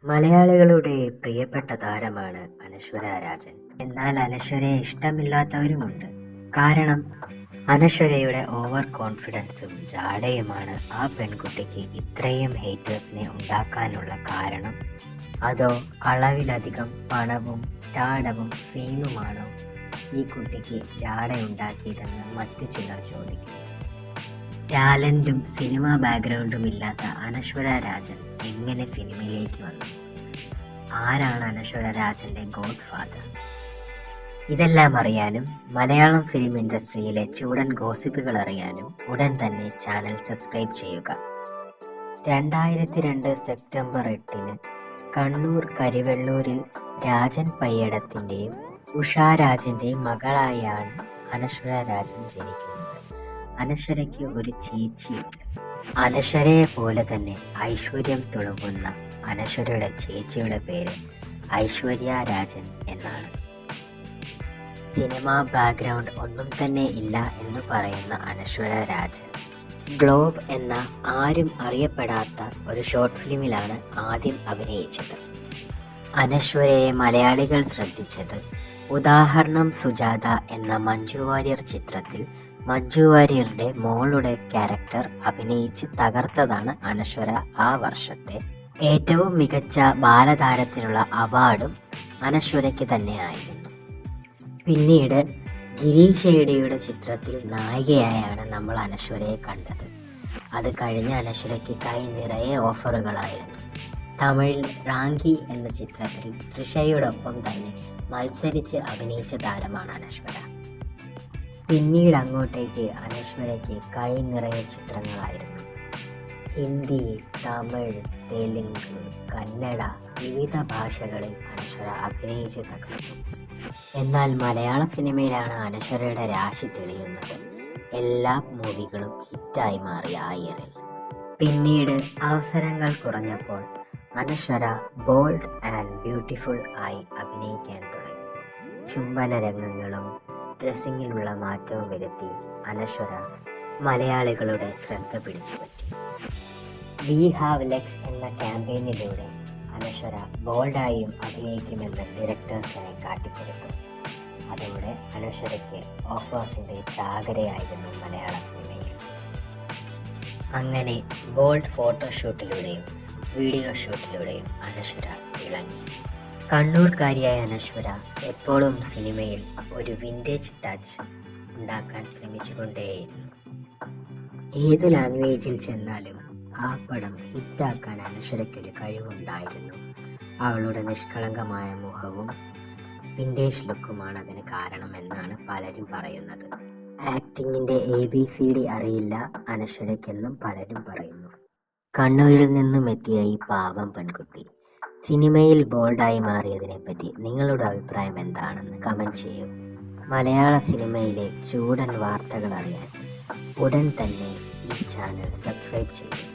മലയാളികളുടെ പ്രിയപ്പെട്ട താരമാണ് അനശ്വര രാജൻ. എന്നാൽ അനശ്വരയെ ഇഷ്ടമില്ലാത്തവരുമുണ്ട്. കാരണം അനശ്വരയുടെ ഓവർ കോൺഫിഡൻസും ജാടയുമാണ് ആ പെൺകുട്ടിക്ക് ഇത്രയും ഹേറ്റേഴ്സിനെ ഉണ്ടാക്കാനുള്ള കാരണം. അതോ അളവിലധികം പണവും സ്റ്റാർഡവും ഫെയിമുമാണോ ഈ കുട്ടിക്ക് ജാടയുണ്ടാക്കിയതെന്ന് മറ്റു ചിലർ ചോദിക്കുന്നു. ടാലൻറ്റും സിനിമ ബാക്ക്ഗ്രൗണ്ടും ഇല്ലാത്ത അനശ്വര രാജൻ എങ്ങനെ സിനിമയിലേക്ക് വന്നു? ആരാണ് അനശ്വര രാജൻ്റെ ഗോഡ് ഫാദർ? ഇതെല്ലാം അറിയാനും മലയാളം ഫിലിം ഇൻഡസ്ട്രിയിലെ ചൂടൻ ഗോസിപ്പുകൾ അറിയാനും ഉടൻ തന്നെ ചാനൽ സബ്സ്ക്രൈബ് ചെയ്യുക. 2002 സെപ്റ്റംബർ 8 കണ്ണൂർ കരിവെള്ളൂരിൽ രാജൻ പയ്യടത്തിൻ്റെയും ഉഷാ രാജൻ്റെയും മകളായാണ് അനശ്വര രാജൻ ജനിക്കുന്നത്. അനശ്വരയ്ക്ക് ഒരു ചേച്ചിയുണ്ട്. അനശ്വരയെ പോലെ തന്നെ ഐശ്വര്യം തുളുമ്പുന്ന അനശ്വരയുടെ ചേച്ചിയുടെ പേര് ഐശ്വര്യ രാജൻ എന്നാണ്. സിനിമ ബാക്ക്ഗ്രൗണ്ട് ഒന്നും തന്നെ ഇല്ല എന്ന് പറയുന്ന അനശ്വര രാജൻ ഗ്ലോബ് എന്ന ആരും അറിയപ്പെടാത്ത ഒരു ഷോർട്ട് ഫിലിമിലാണ് ആദ്യം അഭിനയിച്ചത്. അനശ്വരയെ മലയാളികൾ ശ്രദ്ധിച്ചത് ഉദാഹരണം സുജാത എന്ന മഞ്ജു വാര്യർ ചിത്രത്തിൽ മഞ്ജു വാര്യരുടെ മോളുടെ ക്യാരക്ടർ അഭിനയിച്ച് തകർത്തതാണ് അനശ്വര ആ വർഷത്തെ ഏറ്റവും മികച്ച ബാലതാരത്തിനുള്ള അവാർഡും അനശ്വരയ്ക്ക് തന്നെയായിരുന്നു. പിന്നീട് ഗിരീഷ് ഏടിയുടെ ചിത്രത്തിൽ നായികയായാണ് നമ്മൾ അനശ്വരയെ കണ്ടത്. അത് കഴിഞ്ഞ അനശ്വരയ്ക്ക് കൈ നിറയെ ഓഫറുകളായിരുന്നു. തമിഴിൽ റാങ്കി എന്ന ചിത്രത്തിൽ തൃഷയോടൊപ്പം തന്നെ മത്സരിച്ച് അഭിനയിച്ച താരമാണ് അനശ്വര. പിന്നീട് അങ്ങോട്ടേക്ക് അനശ്വരയ്ക്ക് കൈ നിറയെ ചിത്രങ്ങളായിരുന്നു. ഹിന്ദി, തമിഴ്, തെലുങ്ക്, കന്നഡ വിവിധ ഭാഷകളിൽ അനശ്വര അഭിനയിച്ച് തകർത്തു. എന്നാൽ മലയാള സിനിമയിലാണ് അനശ്വരയുടെ രാശി തെളിയുന്നത്. എല്ലാ മൂവികളും ഹിറ്റായി മാറിയ ആ ഇയറിൽ. പിന്നീട് അവസരങ്ങൾ കുറഞ്ഞപ്പോൾ അനശ്വര ബോൾഡ് ആൻഡ് ബ്യൂട്ടിഫുൾ ആയി അഭിനയിക്കാൻ തുടങ്ങി. ചുംബന രംഗങ്ങളും ഡ്രസ്സിങ്ങിലുള്ള മാറ്റവും വരുത്തി അനശ്വര മലയാളികളുടെ ശ്രദ്ധ പിടിച്ചുപറ്റി. വി ഹാവ് ലെഗ്സ് എന്ന ക്യാമ്പയിനിലൂടെ അനശ്വര ബോൾഡായും അഭിനയിക്കുമെന്ന് ഡയറക്ടേഴ്സിനെ കാട്ടിക്കൊടുത്തു. അതോടെ അനശ്വരയ്ക്ക് ഓഫേഴ്സിൻ്റെ ചാകരയായിരുന്നു മലയാള സിനിമയിൽ. അങ്ങനെ ബോൾഡ് ഫോട്ടോഷൂട്ടിലൂടെയും വീഡിയോ ഷൂട്ടിലൂടെയും അനശ്വര തിളങ്ങി. കണ്ണൂർക്കാരിയായ അനശ്വര എപ്പോഴും സിനിമയിൽ ഒരു വിൻറ്റേജ് ടച്ച് ഉണ്ടാക്കാൻ ശ്രമിച്ചുകൊണ്ടേയിരുന്നു. ഏതു ലാംഗ്വേജിൽ ചെന്നാലും ആ പടം ഹിറ്റാക്കാൻ അനശ്വരയ്ക്കൊരു കഴിവുണ്ടായിരുന്നു. അവളുടെ നിഷ്കളങ്കമായ മുഖവും വിൻറ്റേജ് ലുക്കുമാണ് അതിന് കാരണമെന്നാണ് പലരും പറയുന്നത്. ആക്ടിങ്ങിൻ്റെ ABCD അറിയില്ല അനശ്വരയ്ക്കെന്നും പലരും പറയുന്നു. കണ്ണൂരിൽ നിന്നും എത്തിയ ഈ പാവം പെൺകുട്ടി സിനിമയിൽ ബോൾഡായി മാറിയതിനെപ്പറ്റി നിങ്ങളുടെ അഭിപ്രായം എന്താണെന്ന് കമൻറ്റ് ചെയ്യൂ. മലയാള സിനിമയിലെ ചൂടൻ വാർത്തകൾ അറിയാൻ ഉടൻ തന്നെ ഈ ചാനൽ സബ്സ്ക്രൈബ് ചെയ്യൂ.